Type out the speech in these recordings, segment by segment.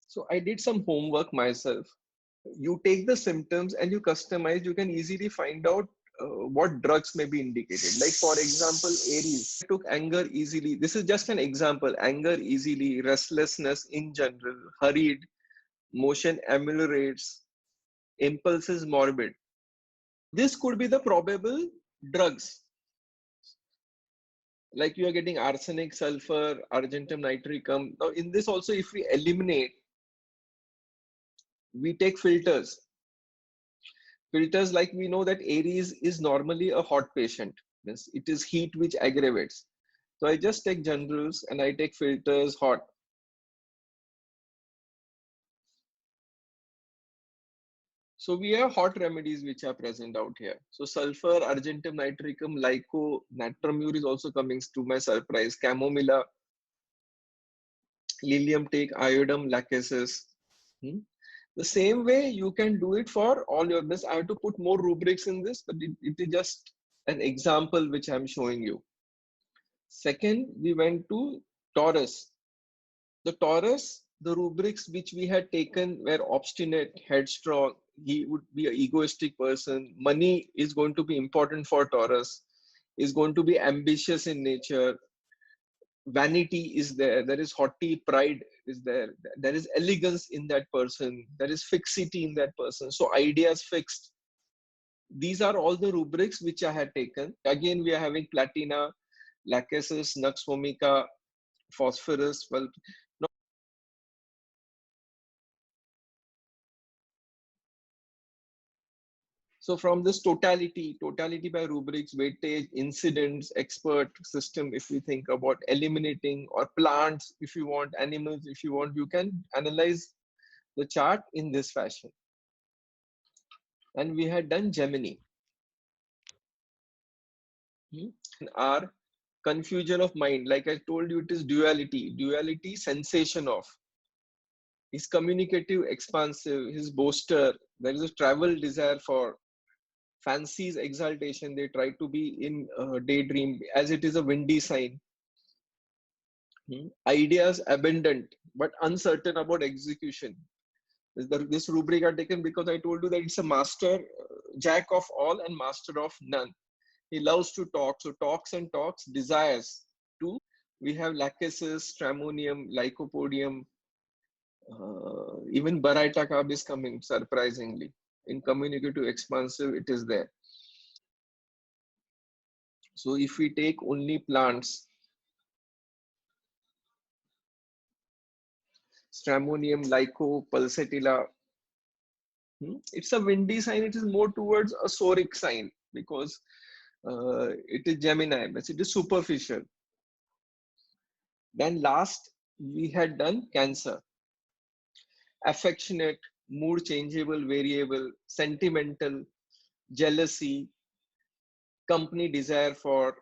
So I did some homework myself. You take the symptoms and you customize. You can easily find out what drugs may be indicated. Like for example, Aries took anger easily. This is just an example. Anger easily, restlessness in general, hurried, motion ameliorates, impulses morbid. This could be the probable drugs. Like you are getting arsenic, sulfur, argentum nitricum. Now in this also, if we eliminate, we take filters. Filters, like we know that Aries is normally a hot patient. Means it is heat which aggravates. So I just take generals and I take filters hot. So we have hot remedies which are present out here. So sulfur, argentum nitricum, lyco, natramur is also coming to my surprise. Chamomilla, lilium take, iodum, lachesis. The same way you can do it for all your this. I have to put more rubrics in this, but it is just an example which I'm showing you. Second, we went to Taurus. The Taurus, the rubrics which we had taken were obstinate, headstrong. He would be an egoistic person. Money is going to be important for Taurus. Is going to be ambitious in nature. Vanity is there. There is haughty pride is there. There is elegance in that person. There is fixity in that person. So ideas fixed. These are all the rubrics which I had taken. Again, we are having platina, lachesis, nux vomica, phosphorus. Well, no. So from this totality by rubrics, weightage, incidents, expert system, if we think about eliminating, or plants, if you want, animals, if you want, you can analyze the chart in this fashion. And we had done Gemini. Our confusion of mind, like I told you, it is duality, sensation of. He's communicative, expansive, his boaster. There is a travel desire for fancies, exaltation. They try to be in daydream, as it is a windy sign. Ideas abundant, but uncertain about execution. This rubric are taken because I told you that it's a master, jack of all and master of none. He loves to talk, so talks and talks, desires to. We have lachesis, stramonium, lycopodium, even Baraita carb is coming, surprisingly. In communicative expansive, it is there. So if we take only plants, stramonium, lyco, pulsatilla, it's a windy sign. It is more towards a soric sign because it is Gemini, but it is superficial. Then last, we had done Cancer. Affectionate, mood changeable, variable, sentimental, jealousy, company desire for,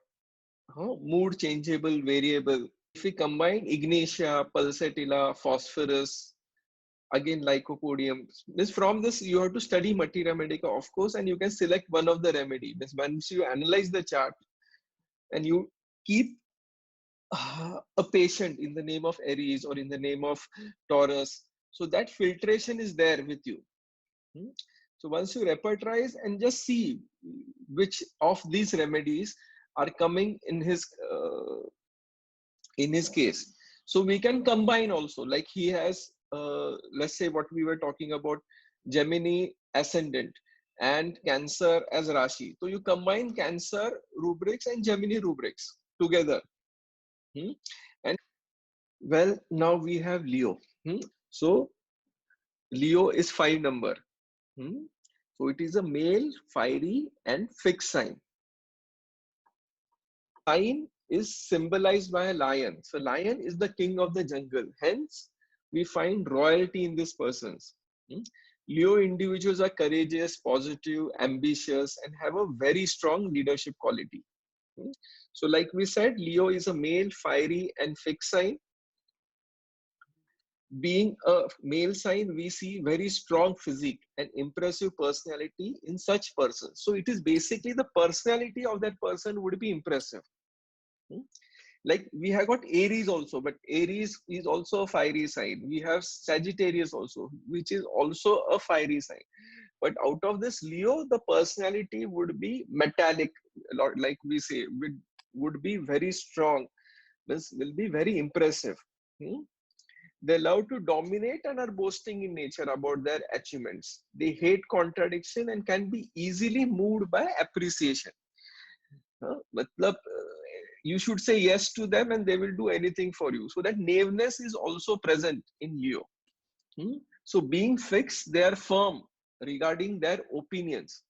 mood changeable, variable. If we combine Ignatia, Pulsatilla, Phosphorus, again Lycopodium, means from this you have to study Materia Medica, of course, and you can select one of the remedy. Means once you analyze the chart and you keep a patient in the name of Aries or in the name of Taurus, so that filtration is there with you. So once you repertorize and just see which of these remedies are coming in his case. So we can combine also, like he has, let's say what we were talking about, Gemini ascendant and Cancer as Rashi. So you combine Cancer rubrics and Gemini rubrics together. And well, now we have Leo. So Leo is 5 number. So it is a male, fiery and fixed sign. Sign is symbolized by a lion. So lion is the king of the jungle. Hence, we find royalty in these persons. Leo individuals are courageous, positive, ambitious, and have a very strong leadership quality. So like we said, Leo is a male, fiery and fixed sign. Being a male sign, we see very strong physique and impressive personality in such persons. So it is basically the personality of that person would be impressive. Like we have got Aries also, but Aries is also a fiery sign. We have Sagittarius also, which is also a fiery sign. But out of this Leo, the personality would be metallic, like we say, would be very strong. This will be very impressive. Hmm? They love to dominate and are boasting in nature about their achievements. They hate contradiction and can be easily moved by appreciation. Matlab, you should say yes to them and they will do anything for you. So that knaveness is also present in Leo. So being fixed, they are firm regarding their opinions.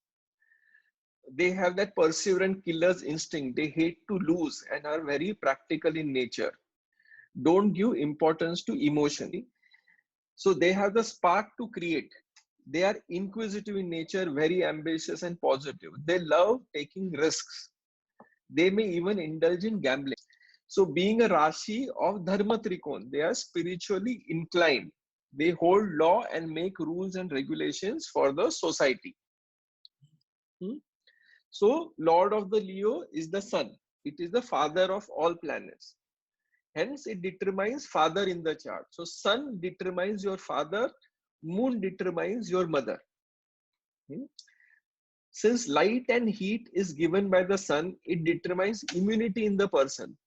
They have that perseverant killer's instinct. They hate to lose and are very practical in nature. Don't give importance to emotion. So they have the spark to create. They are inquisitive in nature, very ambitious and positive. They love taking risks. They may even indulge in gambling. So being a Rashi of Dharma Trikon, they are spiritually inclined. They hold law and make rules and regulations for the society. So Lord of the Leo is the Sun. It is the father of all planets. Hence, it determines father in the chart. So Sun determines your father, Moon determines your mother. Since light and heat is given by the Sun, it determines immunity in the person.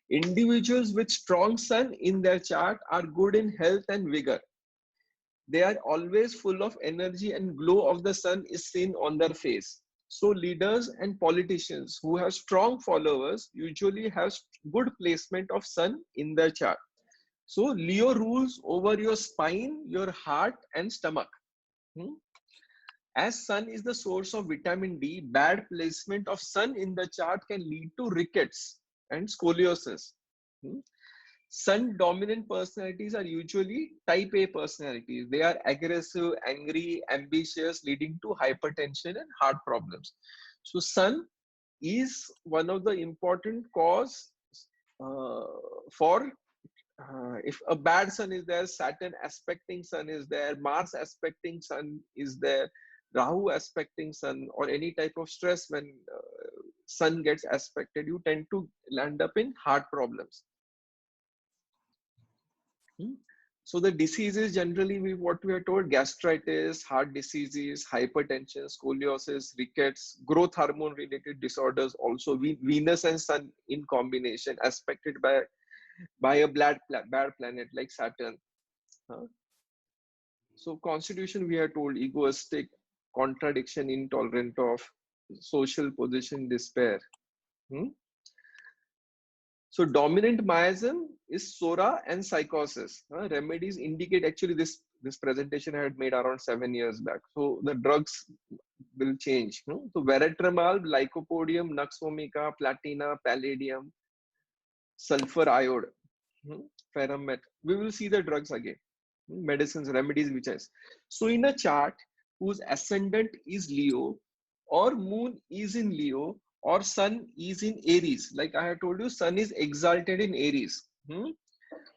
Individuals with strong Sun in their chart are good in health and vigor. They are always full of energy and glow of the Sun is seen on their face. So leaders and politicians who have strong followers usually have good placement of Sun in their chart. So Leo rules over your spine, your heart and stomach. As Sun is the source of vitamin D, bad placement of Sun in the chart can lead to rickets and scoliosis. Sun dominant personalities are usually type A personalities. They are aggressive, angry, ambitious, leading to hypertension and heart problems. So Sun is one of the important cause for if a bad Sun is there, Saturn aspecting Sun is there, Mars aspecting Sun is there, Rahu aspecting Sun, or any type of stress when Sun gets aspected, you tend to land up in heart problems. So the diseases generally, what we are told: gastritis, heart diseases, hypertension, scoliosis, rickets, growth hormone related disorders, also Venus and Sun in combination aspected by a bad planet like Saturn. So constitution, we are told: egoistic, contradiction, intolerant of, social position, despair. So dominant miasm is Sora and psychosis. Remedies indicate, actually this presentation I had made around 7 years back. So the drugs will change. So Veratrimol, Lycopodium, Nux vomica, Platina, Palladium, sulfur iode, Ferromet. We will see the drugs again. Medicines, remedies, which is. So in a chart whose ascendant is Leo or Moon is in Leo or Sun is in Aries, like I have told you, Sun is exalted in Aries.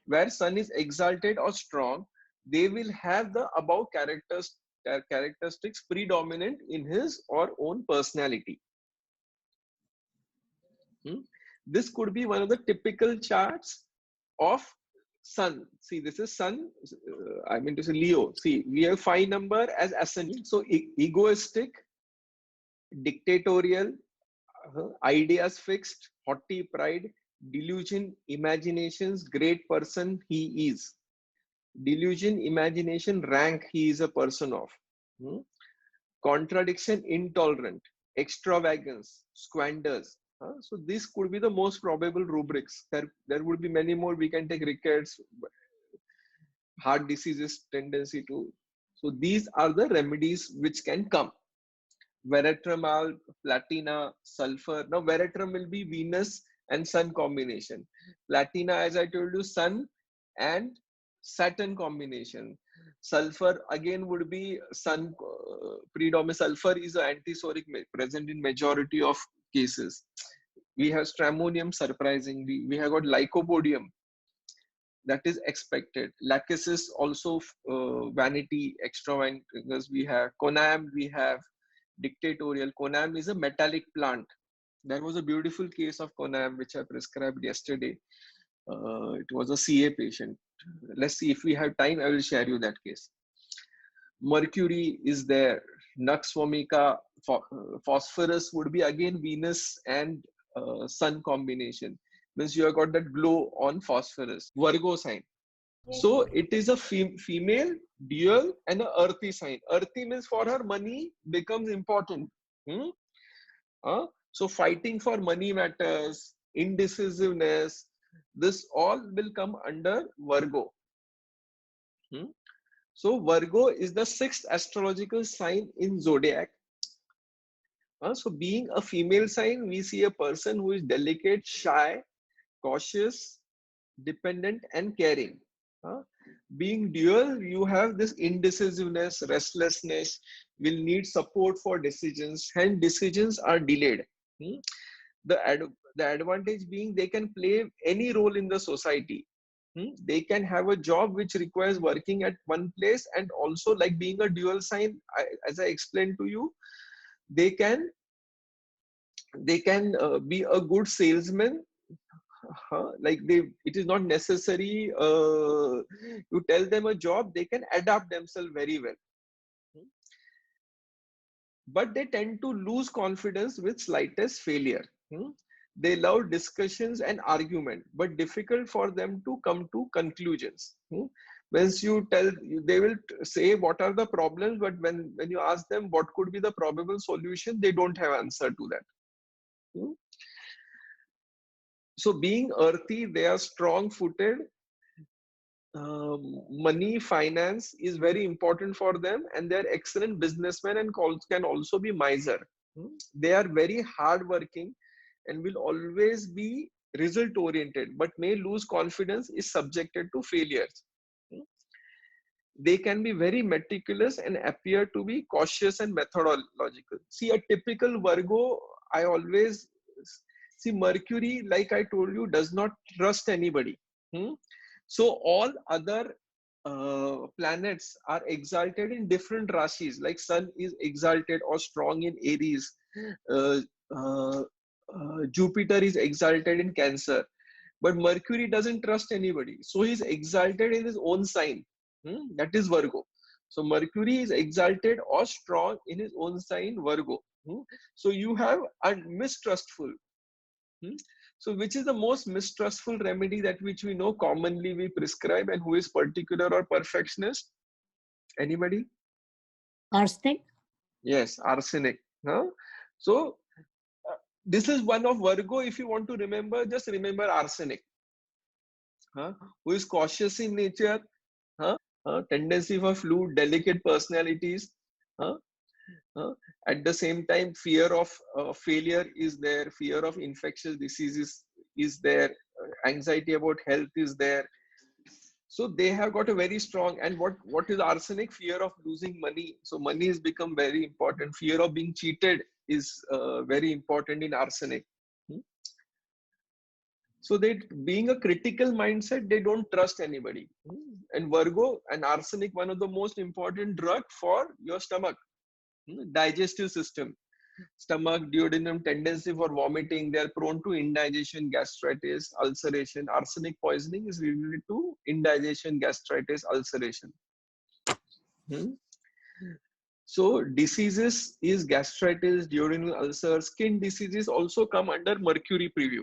Where Sun is exalted or strong, they will have the above characteristics predominant in his or own personality. This could be one of the typical charts of Sun. See, this is Sun. I mean to say Leo. See, we have 5 number as ascendant. So egoistic, dictatorial, ideas fixed, haughty pride, delusion, imaginations, great person he is. Delusion, imagination, rank he is a person of. Contradiction, intolerant, extravagance, squanders. So this could be the most probable rubrics. There would be many more. We can take rickets, heart diseases, tendency to. So these are the remedies which can come. Veratrimol, Platina, sulfur. Now Veratrum will be Venus and Sun combination. Platina, as I told you, Sun and Saturn combination. Sulfur again would be Sun predominant. Sulfur is an antisoric present in majority of cases. We have stramonium, surprisingly. We have got lycopodium, that is expected. Lachesis also vanity, extravagance. We have conam, we have dictatorial. Conam is a metallic plant. There was a beautiful case of Conab which I prescribed yesterday. It was a CA patient. Let's see if we have time. I will share you that case. Mercury is there. Nux vomica, phosphorus would be again Venus and Sun combination. Means you have got that glow on phosphorus. Virgo sign. So it is a female, dual, and a earthy sign. Earthy means for her money becomes important. Hmm? So fighting for money matters, indecisiveness, this all will come under Virgo. Hmm? So Virgo is the sixth astrological sign in zodiac. So being a female sign, we see a person who is delicate, shy, cautious, dependent, and caring. Being dual, you have this indecisiveness, restlessness, will need support for decisions, and decisions are delayed. The advantage being they can play any role in the society. They can have a job which requires working at one place, and also, like being a dual sign, as I explained to you, they can be a good salesman. Like it is not necessary to tell them a job, they can adapt themselves very well. But they tend to lose confidence with slightest failure. They love discussions and argument, but difficult for them to come to conclusions. Once you tell, they will say what are the problems, but when you ask them what could be the probable solution, they don't have answer to that. So being earthy, they are strong footed. Money, finance is very important for them, and they're excellent businessmen and can also be miser. They are very hardworking and will always be result oriented, but may lose confidence, is subjected to failures. They can be very meticulous and appear to be cautious and methodological. See, a typical Virgo, I always see Mercury, like I told you, does not trust anybody. So all other planets are exalted in different rashis. Like Sun is exalted or strong in Aries. Uh, uh, Jupiter is exalted in Cancer. But Mercury doesn't trust anybody. So he's exalted in his own sign. That is Virgo. So Mercury is exalted or strong in his own sign, Virgo. So you have a mistrustful. So which is the most mistrustful remedy that which we know commonly we prescribe, and who is particular or perfectionist? Anybody? Arsenic? Yes, arsenic. So this is one of Virgo. If you want to remember, just remember arsenic. Who is cautious in nature, tendency for fluid, delicate personalities. At the same time, fear of failure is there, fear of infectious diseases is there, anxiety about health is there. So they have got a very strong, and what is arsenic? Fear of losing money. So money has become very important. Fear of being cheated is very important in arsenic. So they, being a critical mindset, they don't trust anybody. And Virgo and arsenic, one of the most important drug for your stomach, digestive system, stomach, duodenum, tendency for vomiting. They are prone to indigestion, gastritis, ulceration. Arsenic poisoning is related to indigestion, gastritis, ulceration. So diseases is gastritis, duodenal ulcer. Skin diseases also come under Mercury preview.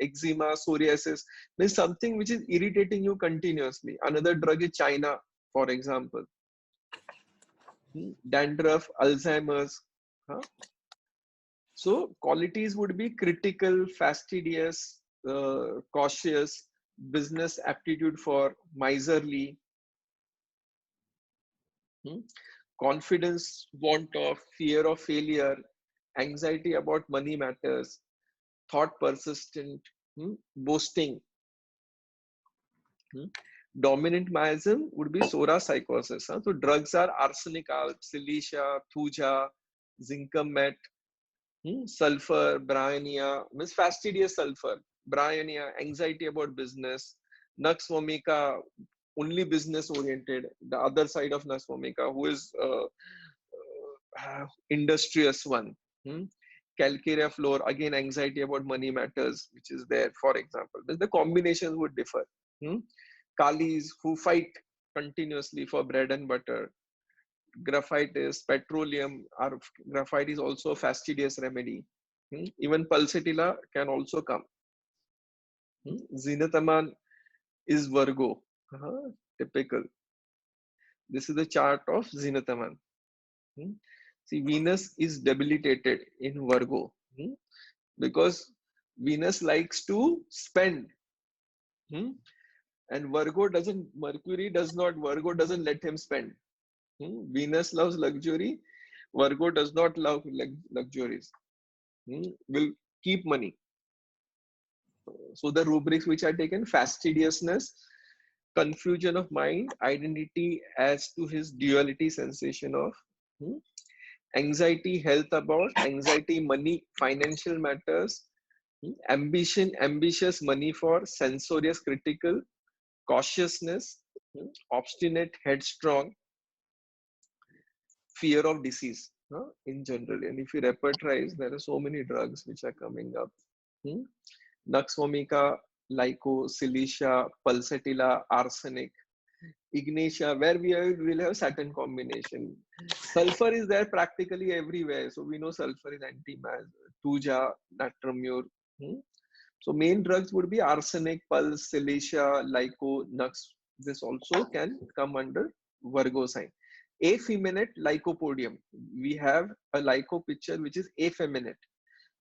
Eczema, psoriasis means something which is irritating you continuously. Another drug is China, for example. Dandruff, Alzheimer's. So qualities would be critical, fastidious, cautious, business aptitude for, miserly, confidence, want of, fear of failure, anxiety about money matters, thought persistent, boasting. Dominant miasm would be Sora psychosis. So drugs are arsenic, silicia, thuja, zinc met, sulfur, bryonia, means fastidious sulfur, bryonia, anxiety about business, nux vomica, only business oriented. The other side of nux vomica, who is industrious one. Calcarea floor, again anxiety about money matters, which is there, for example. But the combinations would differ. Kalis who fight continuously for bread and butter. Graphite is petroleum, or graphite is also a fastidious remedy. Even pulsatilla can also come. Zenithaman is Virgo. Typical. This is the chart of Zenithaman. See, Venus is debilitated in Virgo because Venus likes to spend. And Virgo doesn't let him spend. Venus loves luxury. Virgo does not love luxuries. Will keep money. So the rubrics which are taken: fastidiousness, confusion of mind, identity as to his duality sensation of, anxiety, health about, anxiety, money, financial matters, ambition, ambitious, money for, censorious, critical, cautiousness, obstinate, headstrong, fear of disease in general. And if you repertorize, there are so many drugs which are coming up. Nux vomica, Lyco, Silicia, Pulsatilla, arsenic, Ignatia, where will have Saturn combination. Sulfur is there practically everywhere. So we know sulfur is anti-mass, Tuja, Natramur. So main drugs would be arsenic, Pulse, Silicia, Lyco, Nux. This also can come under Virgo sign. Effeminate Lycopodium. We have a Lyco picture which is effeminate.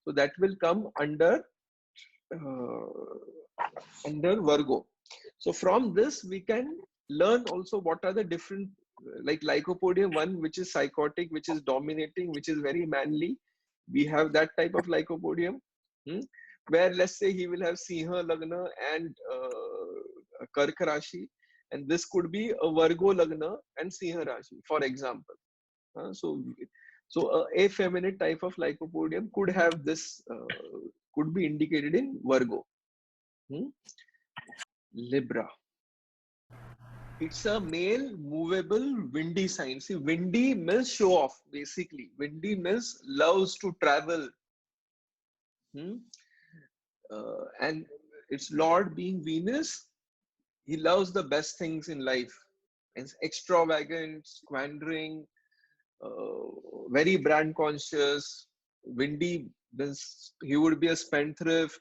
So that will come under Virgo. So from this we can learn also what are the different, like Lycopodium 1, which is psychotic, which is dominating, which is very manly. We have that type of Lycopodium, where let's say he will have Sinha Lagna and Karka Rashi, and this could be a Virgo Lagna and Sinha Rashi, for example. So a feminine type of Lycopodium could have this, could be indicated in Virgo. Libra. It's a male, movable, windy sign. See, windy means show off, basically. Windy means loves to travel. And its Lord being Venus, he loves the best things in life. It's extravagant, squandering, very brand conscious. Windy means he would be a spendthrift.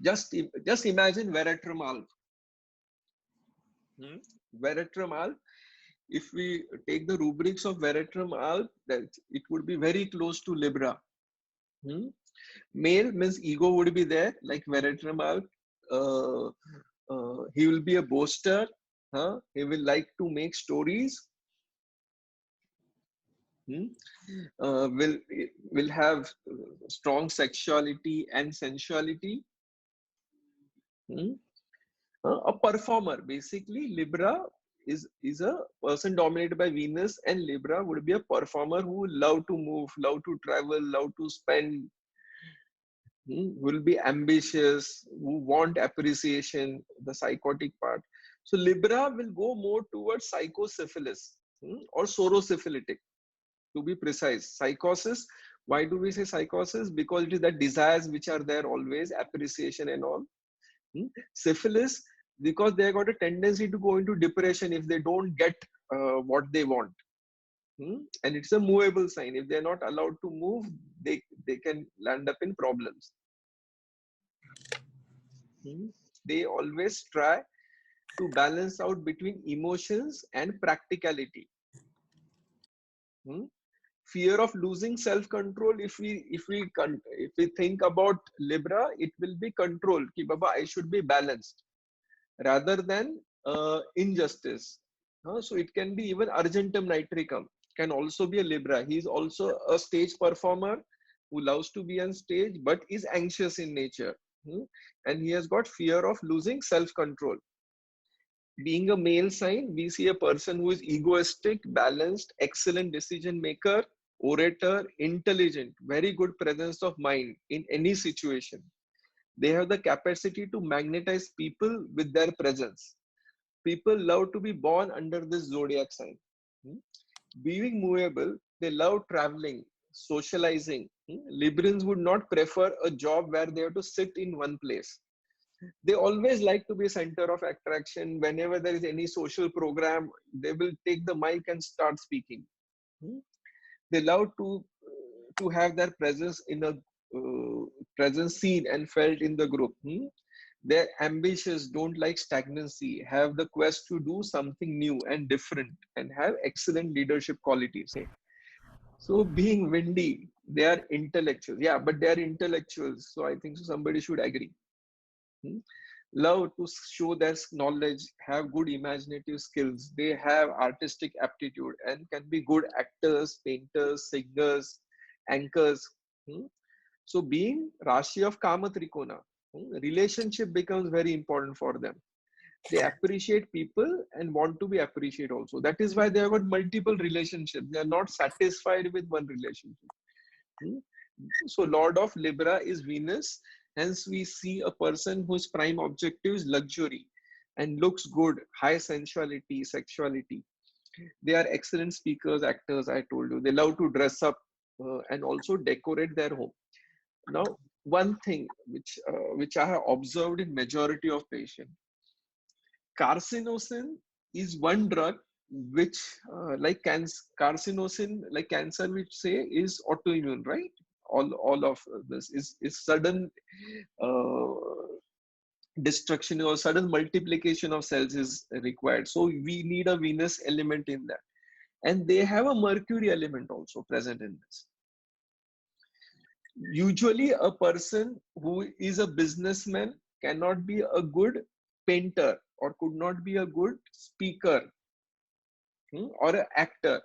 Just imagine Veratrum Alp. Veratrum Alp, if we take the rubrics of Veratrum Alp, that it would be very close to Libra. Male means ego would be there, like Veratrum Alp. He will be a boaster. He will like to make stories. Will have strong sexuality and sensuality. A performer, basically. Libra is a person dominated by Venus, and Libra would be a performer who love to move, love to travel, love to spend, will be ambitious, who want appreciation, the psychotic part. So Libra will go more towards psychosyphilis or sorosyphilitic, to be precise. Psychosis, why do we say psychosis? Because it is the desires which are there always, appreciation and all. Syphilis, because they got a tendency to go into depression if they don't get what they want. And it's a movable sign. If they're not allowed to move, they can land up in problems. They always try to balance out between emotions and practicality. Fear of losing self-control. If we think about Libra, it will be control. Ki Baba, I should be balanced, rather than injustice. So it can be even Argentum nitricum, can also be a Libra. He is also a stage performer who loves to be on stage, but is anxious in nature. And he has got fear of losing self-control. Being a male sign, we see a person who is egoistic, balanced, excellent decision maker, orator, intelligent, very good presence of mind in any situation. They have the capacity to magnetize people with their presence. People love to be born under this zodiac sign. Being movable, They love traveling, socializing. Librans would not prefer a job where they have to sit in one place. They always like to be center of attraction. Whenever there is any social program, they will take the mic and start speaking. They love to have their presence in a presence seen and felt in the group. They're ambitious, don't like stagnancy, have the quest to do something new and different, and have excellent leadership qualities. So being windy, they are intellectuals. Yeah, but they are intellectuals. So I think somebody should agree. Love to show their knowledge, have good imaginative skills. They have artistic aptitude and can be good actors, painters, singers, anchors. So being Rashi of Kama Trikona, relationship becomes very important for them. They appreciate people and want to be appreciated also. That is why they have got multiple relationships. They are not satisfied with one relationship. So Lord of Libra is Venus. Hence we see a person whose prime objective is luxury and looks good, high sensuality, sexuality. They are excellent speakers, actors, I told you. They love to dress up and also decorate their home. Now, one thing which I have observed in majority of patients, carcinosin is one drug which like carcinosin, like cancer, which say is autoimmune, right? All of this is sudden uh, destruction or sudden multiplication of cells is required. So we need a Venus element in that, and they have a Mercury element also present in this. Usually a person who is a businessman cannot be a good painter or could not be a good speaker or an actor,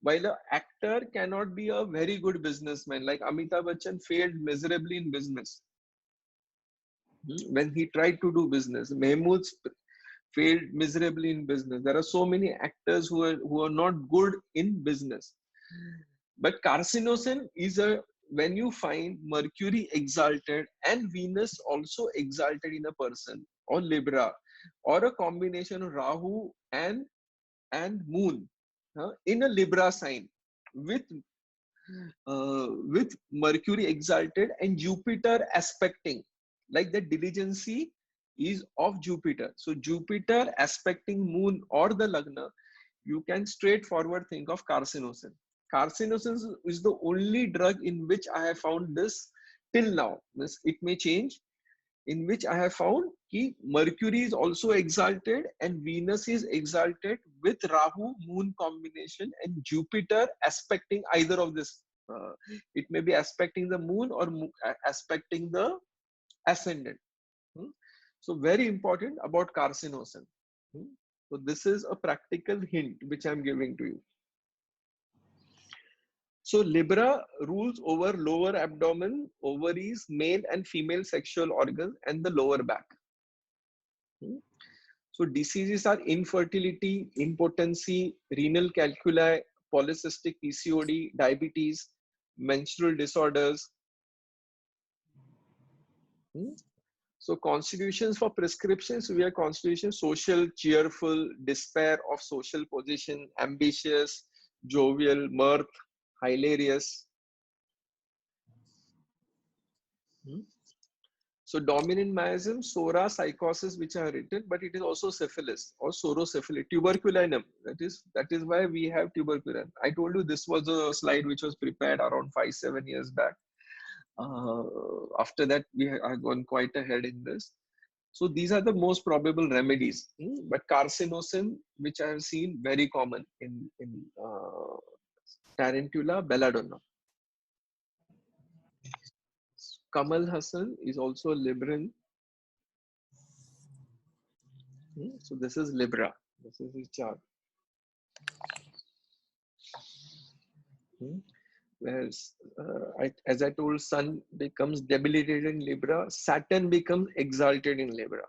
while an actor cannot be a very good businessman. Like Amitabh Bachchan failed miserably in business when he tried to do business. Mahmood failed miserably in business. There are so many actors who are not good in business. But carcinosin is a, when you find Mercury exalted and Venus also exalted in a person, or Libra, or a combination of Rahu and Moon in a Libra sign with Mercury exalted and Jupiter aspecting, like the diligency is of Jupiter. So Jupiter aspecting Moon or the Lagna, you can straightforward think of carcinosin. Carcinosin is the only drug in which I have found this till now. It may change, in which I have found that Mercury is also exalted and Venus is exalted with Rahu Moon combination and Jupiter aspecting either of this. It may be aspecting the Moon or aspecting the ascendant. So very important about carcinosin. So this is a practical hint which I'm giving to you. So Libra rules over lower abdomen, ovaries, male and female sexual organs, and the lower back. So diseases are infertility, impotency, renal calculi, polycystic PCOD, diabetes, menstrual disorders. So constitutions for prescriptions, we have constitution: social, cheerful, despair of social position, ambitious, jovial, mirth, hilarious. So dominant miasm, Sora, psychosis, which are written, but it is also syphilis or sorosyphilis, tuberculinum. That is why we have tuberculin. I told you this was a slide which was prepared around 5-7 years back. After that, we have gone quite ahead in this. So these are the most probable remedies. But carcinosin, which I have seen very common in Tarantula, belladonna. Kamal Hassan is also a Libran. So this is Libra. This is his chart. Whereas, as I told, Sun becomes debilitated in Libra, Saturn becomes exalted in Libra.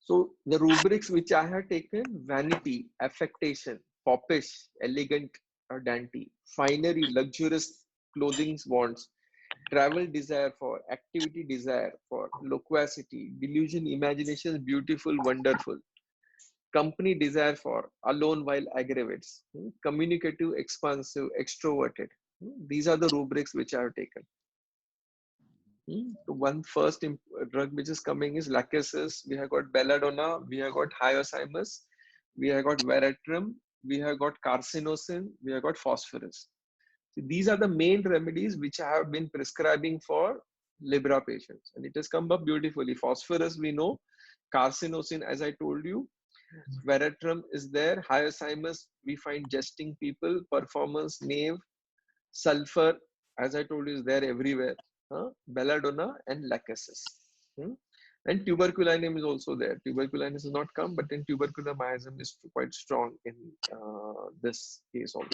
So the rubrics which I have taken: vanity, affectation, foppish, elegant or dainty, finery, luxurious clothing wants, travel desire for, activity desire for, loquacity, delusion, imagination, beautiful, wonderful. company desire for, alone while aggravates, communicative, expansive, extroverted. These are the rubrics which I have taken. One first drug which is coming is lachesis. We have got belladonna, we have got hyoscyamus, we have got veratrum, we have got carcinosin, we have got phosphorus. So these are the main remedies which I have been prescribing for Libra patients, and it has come up beautifully. Phosphorus we know, carcinosin as I told you, veratrum is there, hyoscyamus we find jesting people, performance, knave, sulfur as I told you is there everywhere, belladonna and lachesis. And tuberculinum is also there. Tuberculinum has not come, but then tuberculum miasm is quite strong in this case also.